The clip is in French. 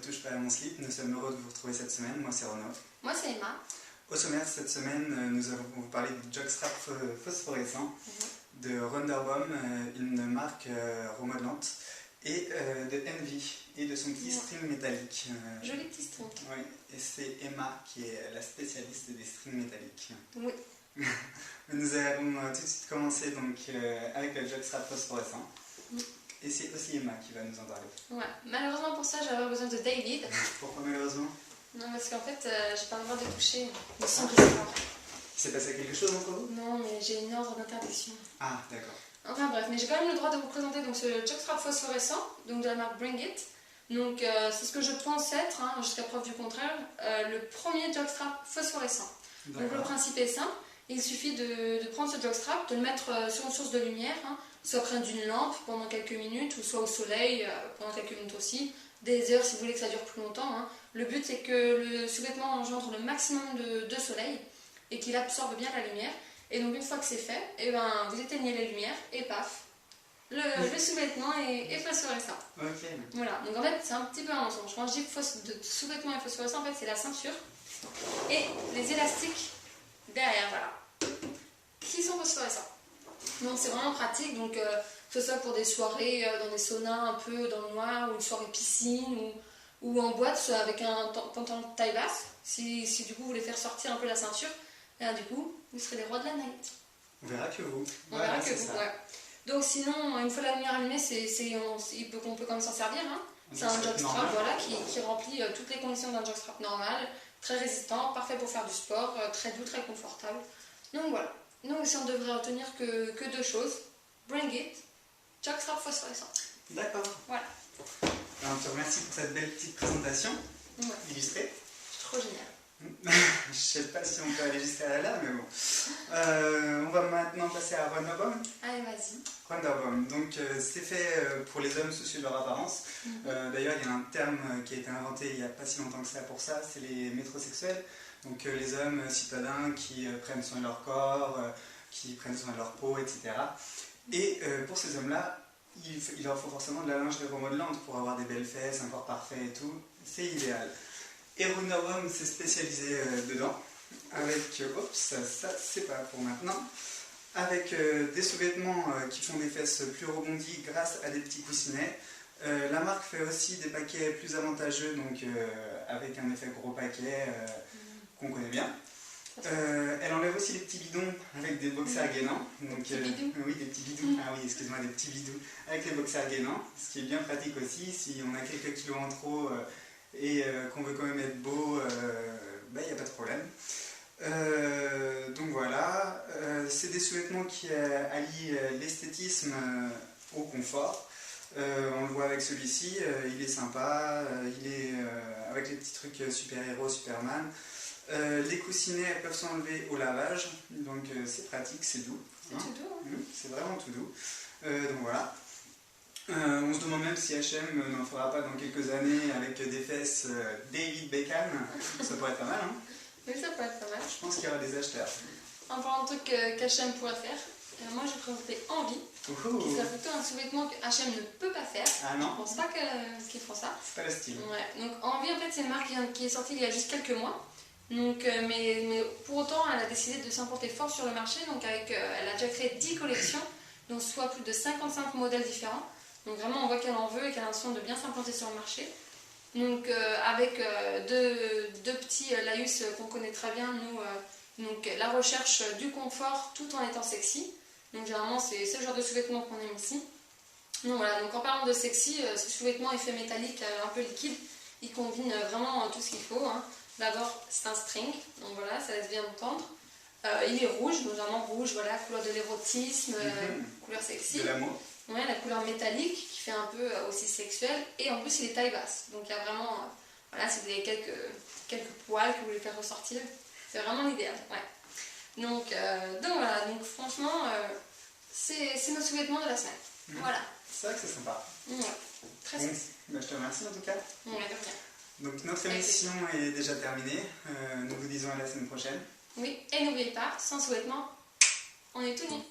Touche pas à mon slip. Nous sommes heureux de vous retrouver cette semaine. Moi, c'est Renaud. Moi, c'est Emma. Au sommaire de cette semaine, nous allons vous parler du jockstrap phosphorescent de Wonderbaum, une marque remodelante, et de Envy et de son petit string métallique. Joli petit string. Oui, et c'est Emma qui est la spécialiste des strings métalliques. Oui. Nous allons tout de suite commencer donc, avec le jockstrap phosphorescent. Et c'est aussi Emma qui va nous en parler. Ouais. Malheureusement pour ça, j'avais besoin de David. Pourquoi malheureusement? Non, parce qu'en fait, j'ai pas le droit de toucher le son qui sort. Il s'est passé quelque chose entre vous? Non, mais j'ai une ordre d'interdiction. Ah, d'accord. Enfin bref, mais j'ai quand même le droit de vous présenter donc, ce jockstrap phosphorescent, donc de la marque Bring It. Donc c'est ce que je pense être, jusqu'à preuve du contraire, le premier jockstrap phosphorescent. Donc le principe est simple, il suffit de prendre ce jockstrap, de le mettre sur une source de lumière, soit près d'une lampe pendant quelques minutes, ou soit au soleil pendant quelques minutes aussi, des heures si vous voulez que ça dure plus longtemps. Le but c'est que le sous-vêtement engendre le maximum de soleil et qu'il absorbe bien la lumière. Et donc une fois que c'est fait, vous éteignez les lumières et paf, le sous-vêtement est phosphorescent. Ok. Voilà, donc en fait c'est un petit peu un mensonge. Quand je dis sous-vêtement et phosphorescent, en fait c'est la ceinture et les élastiques derrière, voilà, qui sont phosphorescents. Donc c'est vraiment pratique, donc que ce soit pour des soirées dans des saunas un peu dans le noir, ou une soirée piscine, ou en boîte, soit avec un pantalon de taille basse, si du coup vous voulez faire sortir un peu la ceinture, et du coup vous serez les rois de la night. On verra que vous. On verra que vous, ouais. Donc sinon, une fois la lumière allumée, on peut quand même s'en servir. C'est un jockstrap voilà, qui remplit toutes les conditions d'un jockstrap normal, très résistant, parfait pour faire du sport, très doux, très confortable. Donc voilà. Donc si on devrait retenir que deux choses, Bring It, jockstrap phosphorescent. D'accord. Voilà. Alors, on te remercie pour cette belle petite présentation illustrée. Trop génial. Je sais pas si on peut aller jusqu'à là, mais bon. On va maintenant passer à Wonderbaum. Allez, vas-y. Wonderbaum, donc c'est fait pour les hommes soucieux de leur apparence. D'ailleurs, il y a un terme qui a été inventé il n'y a pas si longtemps que ça pour ça, c'est les métrosexuels. Donc les hommes citadins qui prennent soin de leur corps, qui prennent soin de leur peau, etc. Et pour ces hommes-là, il leur faut forcément de la lingerie remodelante pour avoir des belles fesses, un corps parfait et tout. C'est idéal. Et Wonderbaum s'est spécialisé dedans, avec, ça c'est pas pour maintenant, avec des sous-vêtements qui font des fesses plus rebondies grâce à des petits coussinets. La marque fait aussi des paquets plus avantageux, donc avec un effet gros paquet qu'on connaît bien. Elle enlève aussi les petits bidons avec des boxers gainants. Donc, oui, des petits bidous. Ah oui, excuse-moi, des petits bidous avec les boxers gainants, ce qui est bien pratique aussi si on a quelques kilos en trop et qu'on veut quand même être beau, il n'y a pas de problème. Donc voilà, c'est des sous-vêtements qui allient l'esthétisme au confort. On le voit avec celui-ci, il est sympa, il est avec les petits trucs super-héros, Superman. Les coussinets peuvent s'enlever au lavage, donc c'est pratique, c'est doux. C'est tout doux. C'est vraiment tout doux. Donc voilà. On se demande même si H&M n'en fera pas dans quelques années avec des fesses David Beckham. Ça pourrait être pas mal, Oui, ça pourrait être pas mal. Je pense qu'il y aura des acheteurs. En parlant de trucs qu'H&M pourrait faire, moi je vais présenter Envy, qui serait plutôt un sous-vêtement que H&M ne peut pas faire. Ah non? Je pense pas qu'ils feront ça. C'est pas le style. Ouais. Donc Envy, en fait, c'est une marque qui est sortie il y a juste quelques mois. Donc, mais pour autant, elle a décidé de s'implanter fort sur le marché. Donc elle a déjà créé 10 collections, donc soit plus de 55 modèles différents. Donc vraiment, on voit qu'elle en veut et qu'elle a l'intention de bien s'implanter sur le marché. Donc avec deux petits laïus qu'on connaît très bien, nous, donc la recherche du confort tout en étant sexy. Donc généralement, c'est ce genre de sous-vêtements qu'on aime ici. Donc voilà, donc en parlant de sexy, ce sous-vêtement effet métallique un peu liquide, il combine vraiment tout ce qu'il faut. D'abord, c'est un string, donc voilà, ça laisse bien entendre. Il est rouge, donc vraiment rouge, voilà, couleur de l'érotisme, couleur sexy. De l'amour. Ouais, la couleur métallique qui fait un peu aussi sexuelle, et en plus il est taille basse. Donc il y a vraiment, voilà, si vous avez quelques poils que vous voulez faire ressortir, c'est vraiment l'idéal. Ouais. Donc voilà, donc franchement, c'est nos sous-vêtements de la semaine. Voilà. C'est vrai que c'est sympa. Ouais, très sexy. Je te remercie en tout cas. Ouais, de rien. Donc notre émission est déjà terminée. Nous vous disons à la semaine prochaine. Oui, et n'oubliez pas, sans sous-vêtements, on est tout nus.